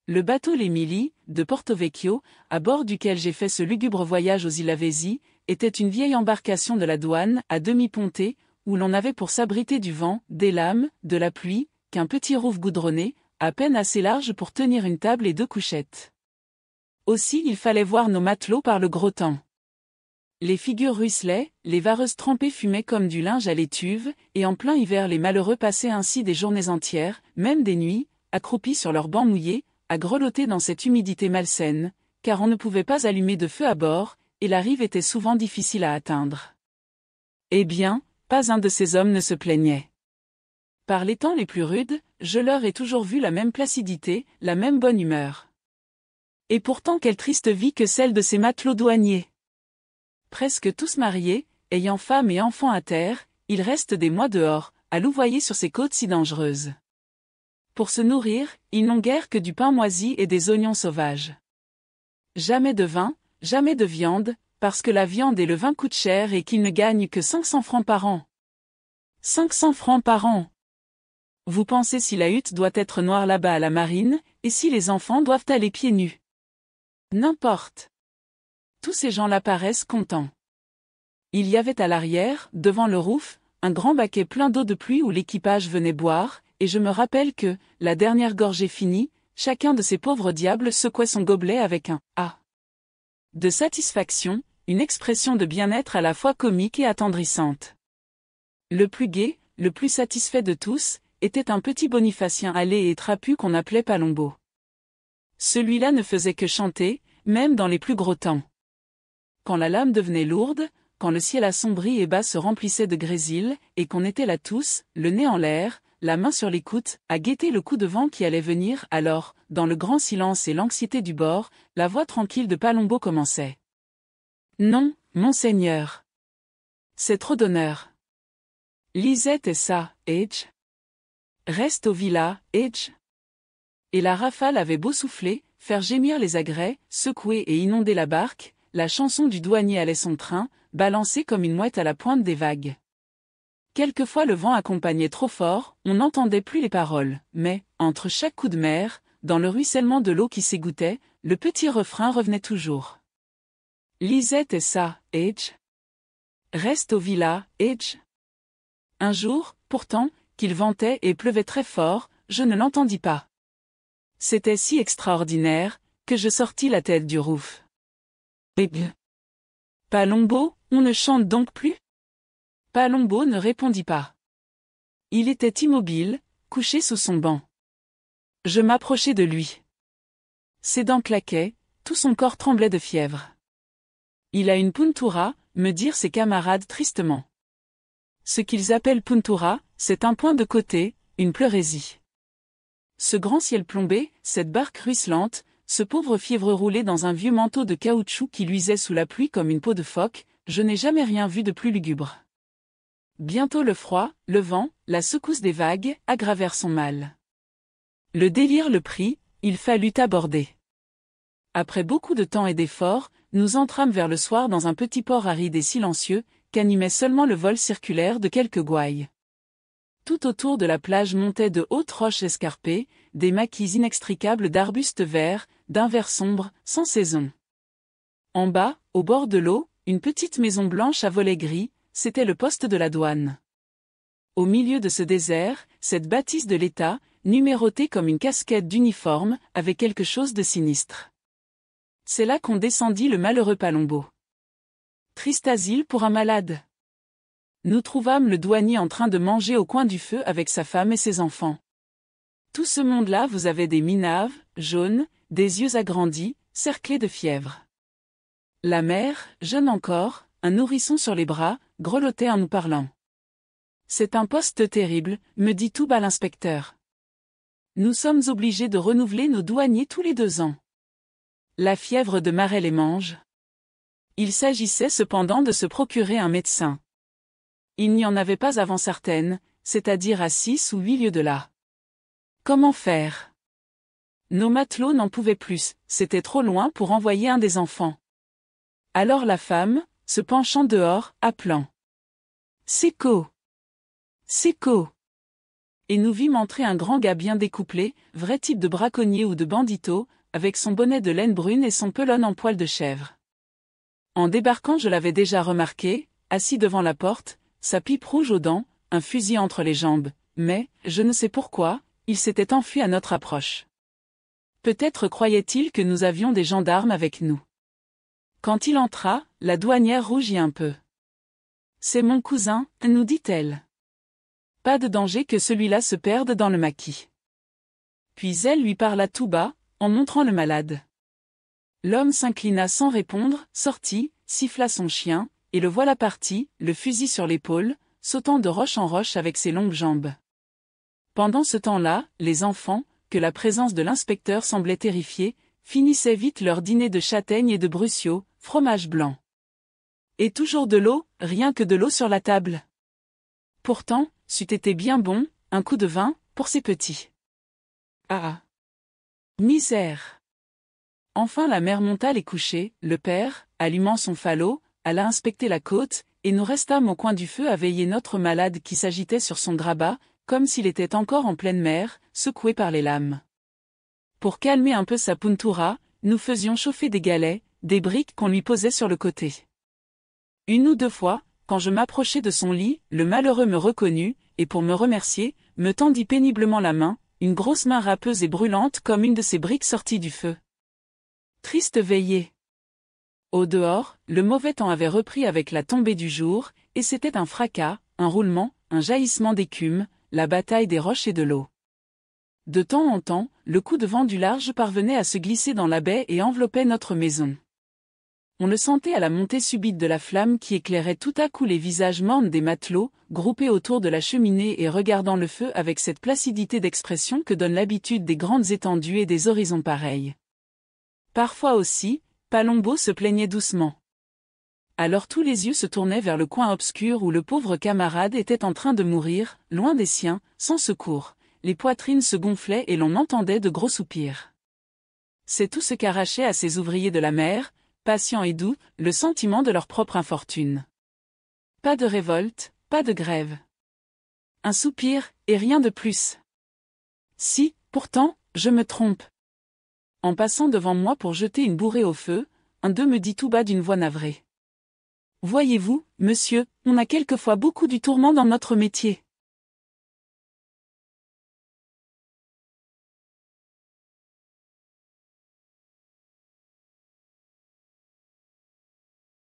Le bateau l'Émilie, de Porto Vecchio, à bord duquel j'ai fait ce lugubre voyage aux îles Lavezzi, était une vieille embarcation de la douane, à demi pontée, où l'on avait pour s'abriter du vent, des lames, de la pluie, qu'un petit rouf goudronné, à peine assez large pour tenir une table et 2 couchettes. Aussi il fallait voir nos matelots par le gros temps. Les figures ruisselaient, les vareuses trempées fumaient comme du linge à l'étuve, et en plein hiver les malheureux passaient ainsi des journées entières, même des nuits, accroupis sur leurs bancs mouillés, à grelotter dans cette humidité malsaine, car on ne pouvait pas allumer de feu à bord, et la rive était souvent difficile à atteindre. Eh bien, pas un de ces hommes ne se plaignait. Par les temps les plus rudes, je leur ai toujours vu la même placidité, la même bonne humeur. Et pourtant quelle triste vie que celle de ces matelots douaniers. Presque tous mariés, ayant femme et enfants à terre, ils restent des mois dehors, à louvoyer sur ces côtes si dangereuses. Pour se nourrir, ils n'ont guère que du pain moisi et des oignons sauvages. Jamais de vin, jamais de viande, parce que la viande et le vin coûtent cher et qu'ils ne gagnent que 500 francs par an. 500 francs par an! Vous pensez si la hutte doit être noire là-bas à la marine, et si les enfants doivent aller pieds nus? N'importe. Tous ces gens-là paraissent contents. Il y avait à l'arrière, devant le rouf, un grand baquet plein d'eau de pluie où l'équipage venait boire, et je me rappelle que, la dernière gorgée finie, chacun de ces pauvres diables secouait son gobelet avec un « ah » de satisfaction, une expression de bien-être à la fois comique et attendrissante. Le plus gai, le plus satisfait de tous, était un petit bonifacien allé et trapu qu'on appelait Palombo. Celui-là ne faisait que chanter, même dans les plus gros temps. Quand la lame devenait lourde, quand le ciel assombri et bas se remplissait de grésil, et qu'on était là tous, le nez en l'air, la main sur l'écoute, à guetter le coup de vent qui allait venir, alors, dans le grand silence et l'anxiété du bord, la voix tranquille de Palombo commençait. Non, monseigneur. C'est trop d'honneur. Lisette et ça, Edge. Reste au villa, Edge. Et la rafale avait beau souffler, faire gémir les agrès, secouer et inonder la barque, la chanson du douanier allait son train, balancée comme une mouette à la pointe des vagues. Quelquefois le vent accompagnait trop fort, on n'entendait plus les paroles, mais, entre chaque coup de mer, dans le ruissellement de l'eau qui s'égouttait, le petit refrain revenait toujours. Lisette et ça, Edge. Reste au villa, Edge. Un jour, pourtant, qu'il ventait et pleuvait très fort, je ne l'entendis pas. C'était si extraordinaire, que je sortis la tête du rouf. Palombo, on ne chante donc plus? Palombo ne répondit pas. Il était immobile, couché sous son banc. Je m'approchai de lui. Ses dents claquaient, tout son corps tremblait de fièvre. Il a une puntura, me dirent ses camarades tristement. Ce qu'ils appellent puntura, c'est un point de côté, une pleurésie. Ce grand ciel plombé, cette barque ruisselante, ce pauvre fièvre roulé dans un vieux manteau de caoutchouc qui luisait sous la pluie comme une peau de phoque, je n'ai jamais rien vu de plus lugubre. Bientôt le froid, le vent, la secousse des vagues, aggravèrent son mal. Le délire le prit, il fallut aborder. Après beaucoup de temps et d'efforts, nous entrâmes vers le soir dans un petit port aride et silencieux, qu'animait seulement le vol circulaire de quelques gouailles. Tout autour de la plage montaient de hautes roches escarpées, des maquis inextricables d'arbustes verts, d'un vert sombre, sans saison. En bas, au bord de l'eau, une petite maison blanche à volets gris, c'était le poste de la douane. Au milieu de ce désert, cette bâtisse de l'État, numérotée comme une casquette d'uniforme, avait quelque chose de sinistre. C'est là qu'on descendit le malheureux Palombo. Triste asile pour un malade. Nous trouvâmes le douanier en train de manger au coin du feu avec sa femme et ses enfants. Tout ce monde-là vous avait des minaves, jaunes, des yeux agrandis, cerclés de fièvre. La mère, jeune encore, un nourrisson sur les bras, grelottait en nous parlant. C'est un poste terrible, me dit tout bas l'inspecteur. Nous sommes obligés de renouveler nos douaniers tous les 2 ans. La fièvre de Marais les mange. Il s'agissait cependant de se procurer un médecin. Il n'y en avait pas avant Sartène, c'est-à-dire à 6 ou 8 lieues de là. Comment faire? Nos matelots n'en pouvaient plus, c'était trop loin pour envoyer un des enfants. Alors la femme, se penchant dehors, appelant. Seco! Seco! et nous vîmes entrer un grand gars bien découplé, vrai type de braconnier ou de bandito, avec son bonnet de laine brune et son pelone en poil de chèvre. En débarquant, je l'avais déjà remarqué, assis devant la porte, sa pipe rouge aux dents, un fusil entre les jambes, mais, je ne sais pourquoi, il s'était enfui à notre approche. Peut-être croyait-il que nous avions des gendarmes avec nous. Quand il entra, la douanière rougit un peu. « C'est mon cousin », nous dit-elle. « Pas de danger que celui-là se perde dans le maquis. » Puis elle lui parla tout bas, en montrant le malade. L'homme s'inclina sans répondre, sortit, siffla son chien, et le voilà parti, le fusil sur l'épaule, sautant de roche en roche avec ses longues jambes. Pendant ce temps-là, les enfants, que la présence de l'inspecteur semblait terrifier, finissaient vite leur dîner de châtaignes et de bruciaux, fromage blanc. Et toujours de l'eau, rien que de l'eau sur la table. Pourtant, c'eût été bien bon, un coup de vin, pour ces petits. Ah! Misère! Enfin la mère monta les coucher, le père, allumant son falot, alla inspecter la côte, et nous restâmes au coin du feu à veiller notre malade qui s'agitait sur son grabat, comme s'il était encore en pleine mer, secoué par les lames. Pour calmer un peu sa puntura, nous faisions chauffer des galets, des briques qu'on lui posait sur le côté. Une ou deux fois, quand je m'approchai de son lit, le malheureux me reconnut, et pour me remercier, me tendit péniblement la main, une grosse main râpeuse et brûlante comme une de ces briques sorties du feu. Triste veillée. Au dehors, le mauvais temps avait repris avec la tombée du jour, et c'était un fracas, un roulement, un jaillissement d'écume, la bataille des roches et de l'eau. De temps en temps, le coup de vent du large parvenait à se glisser dans la baie et enveloppait notre maison. On le sentait à la montée subite de la flamme qui éclairait tout à coup les visages mornes des matelots, groupés autour de la cheminée et regardant le feu avec cette placidité d'expression que donne l'habitude des grandes étendues et des horizons pareils. Parfois aussi, Palombo se plaignait doucement. Alors tous les yeux se tournaient vers le coin obscur où le pauvre camarade était en train de mourir, loin des siens, sans secours. Les poitrines se gonflaient et l'on entendait de gros soupirs. C'est tout ce qu'arrachait à ces ouvriers de la mer, patients et doux, le sentiment de leur propre infortune. Pas de révolte, pas de grève. Un soupir, et rien de plus. Si, pourtant, je me trompe. En passant devant moi pour jeter une bourrée au feu, un d'eux me dit tout bas d'une voix navrée. « Voyez-vous, monsieur, on a quelquefois beaucoup du tourment dans notre métier.